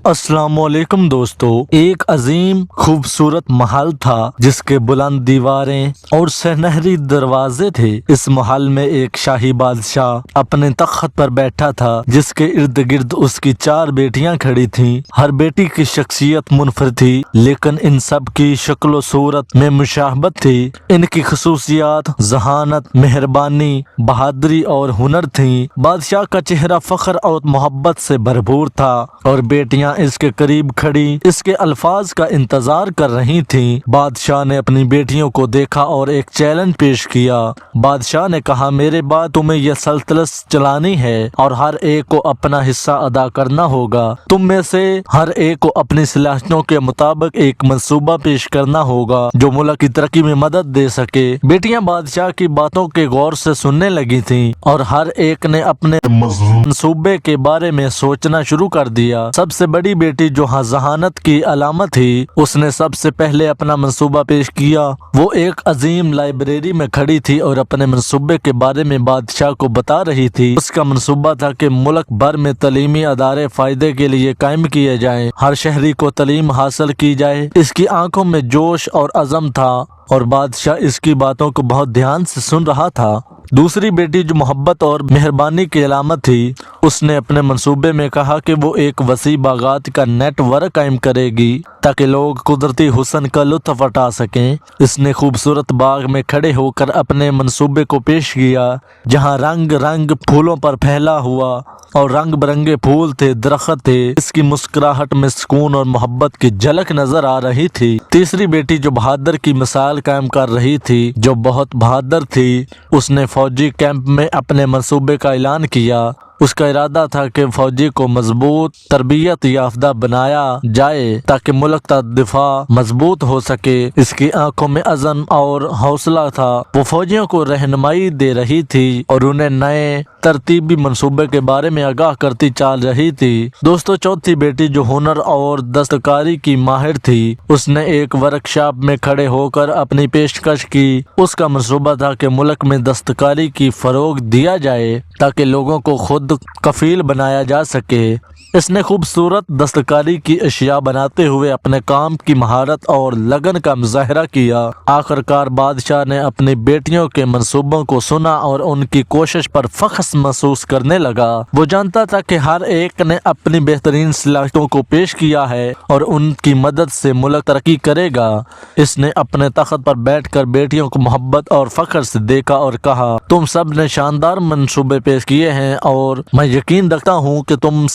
السلام علیکم دوستو، ایک عظیم خوبصورت محل تھا جس کے بلند دیواریں اور سنہری دروازے تھے۔ اس محل میں ایک شاہی بادشاہ اپنے تخت پر بیٹھا تھا جس کے ارد گرد اس کی 4 بیٹیاں کھڑی تھیں۔ ہر بیٹی کی شخصیت منفرد تھی لیکن ان سب کی شکل و صورت میں مشابہت تھی۔ ان کی خصوصیات ذہانت، مہربانی، بہادری اور ہنر تھیں۔ بادشاہ کا چہرہ فخر اور محبت سے بھرپور تھا اور بیٹیاں اس کے قریب کھڑی اس کے الفاظ کا انتظار کر رہی تھیں۔ بادشاہ نے اپنی بیٹیوں کو دیکھا اور ایک چیلنج پیش کیا۔ بادشاہ نے کہا، میرے بعد تمہیں یہ سلطنت چلانی ہے اور ہر ایک کو اپنا حصہ ادا کرنا ہوگا۔ تم میں سے ہر ایک کو اپنی صلاحیتوں کے مطابق ایک منصوبہ پیش کرنا ہوگا جو ملک کی ترقی میں مدد دے سکے۔ بیٹیاں بادشاہ کی باتوں کے غور سے سننے لگی تھیں اور ہر ایک نے اپنے منصوبے کے بارے میں سوچنا شروع کر دیا۔ سب سے بڑی بیٹی جو ذہانت کی علامت تھی، اس نے سب سے پہلے اپنا منصوبہ پیش کیا۔ وہ ایک عظیم لائبریری میں کھڑی تھی اور اپنے منصوبے کے بارے میں بادشاہ کو بتا رہی تھی۔ اس کا منصوبہ تھا کہ ملک بھر میں تعلیمی ادارے فائدے کے لیے قائم کیے جائیں، ہر شہری کو تعلیم حاصل کی جائے۔ اس کی آنکھوں میں جوش اور عزم تھا اور بادشاہ اس کی باتوں کو بہت دھیان سے سن رہا تھا۔ دوسری بیٹی جو محبت اور مہربانی کی علامت تھی، اس نے اپنے منصوبے میں کہا کہ وہ ایک وسیع باغات کا نیٹ ورک قائم کرے گی تاکہ لوگ قدرتی حسن کا لطف اٹھا سکیں۔ اس نے خوبصورت باغ میں کھڑے ہو کر اپنے منصوبے کو پیش کیا جہاں رنگ رنگ پھولوں پر پھیلا ہوا اور رنگ برنگے پھول تھے، درخت تھے۔ اس کی مسکراہٹ میں سکون اور محبت کی جھلک نظر آ رہی تھی۔ تیسری بیٹی جو بہادر کی مثال قائم کر رہی تھی، جو بہت بہادر تھی، اس نے فوجی کیمپ میں اپنے منصوبے کا اعلان کیا۔ اس کا ارادہ تھا کہ فوجی کو مضبوط تربیت یافتہ بنایا جائے تاکہ ملک کا دفاع مضبوط ہو سکے۔ اس کی آنکھوں میں عزم اور حوصلہ تھا۔ وہ فوجیوں کو رہنمائی دے رہی تھی اور انہیں نئے ترتیبی منصوبے کے بارے میں آگاہ کرتی چل رہی تھی۔ دوستو، چوتھی بیٹی جو ہنر اور دستکاری کی ماہر تھی، اس نے ایک ورکشاپ میں کھڑے ہو کر اپنی پیشکش کی۔ اس کا منصوبہ تھا کہ ملک میں دستکاری کی فروغ دیا جائے تاکہ لوگوں کو خود کفیل بنایا جا سکے۔ اس نے خوبصورت دستکاری کی اشیاء بناتے ہوئے اپنے کام کی مہارت اور لگن کا مظاہرہ کیا۔ آخرکار بادشاہ نے اپنی بیٹیوں کے منصوبوں کو سنا اور ان کی کوشش پر فخر محسوس کرنے لگا۔ وہ جانتا تھا کہ ہر ایک نے اپنی بہترین صلاحیتوں کو پیش کیا ہے اور ان کی مدد سے ملک ترقی کرے گا۔ اس نے اپنے تخت پر بیٹھ کر بیٹیوں کو محبت اور فخر سے دیکھا اور کہا، تم سب نے شاندار منصوبے پیش کیے ہیں اور میں یقین رکھتا ہوں کہ تم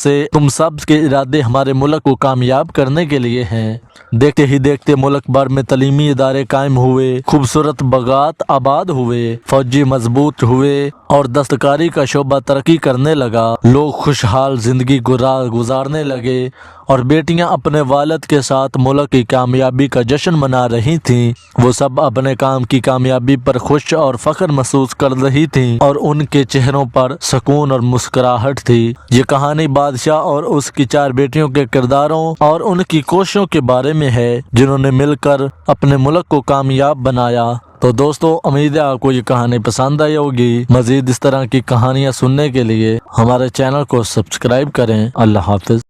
سب کے ارادے ہمارے ملک کو کامیاب کرنے کے لیے ہیں۔ دیکھتے ہی دیکھتے ملک بھر میں تعلیمی ادارے قائم ہوئے، خوبصورت باغات آباد ہوئے، فوجی مضبوط ہوئے اور دستکاری کا شعبہ ترقی کرنے لگا۔ لوگ خوشحال زندگی گزارنے لگے اور بیٹیاں اپنے والد کے ساتھ ملک کی کامیابی کا جشن منا رہی تھیں۔ وہ سب اپنے کام کی کامیابی پر خوش اور فخر محسوس کر رہی تھیں اور ان کے چہروں پر سکون اور مسکراہٹ تھی۔ یہ کہانی بادشاہ اور اس کی 4 بیٹیوں کے کرداروں اور ان کی کوششوں کے بارے میں ہے جنہوں نے مل کر اپنے ملک کو کامیاب بنایا۔ تو دوستو، امید ہے آپ کو یہ کہانی پسند آئی ہوگی۔ مزید اس طرح کی کہانیاں سننے کے لیے ہمارے چینل کو سبسکرائب کریں۔ اللہ حافظ۔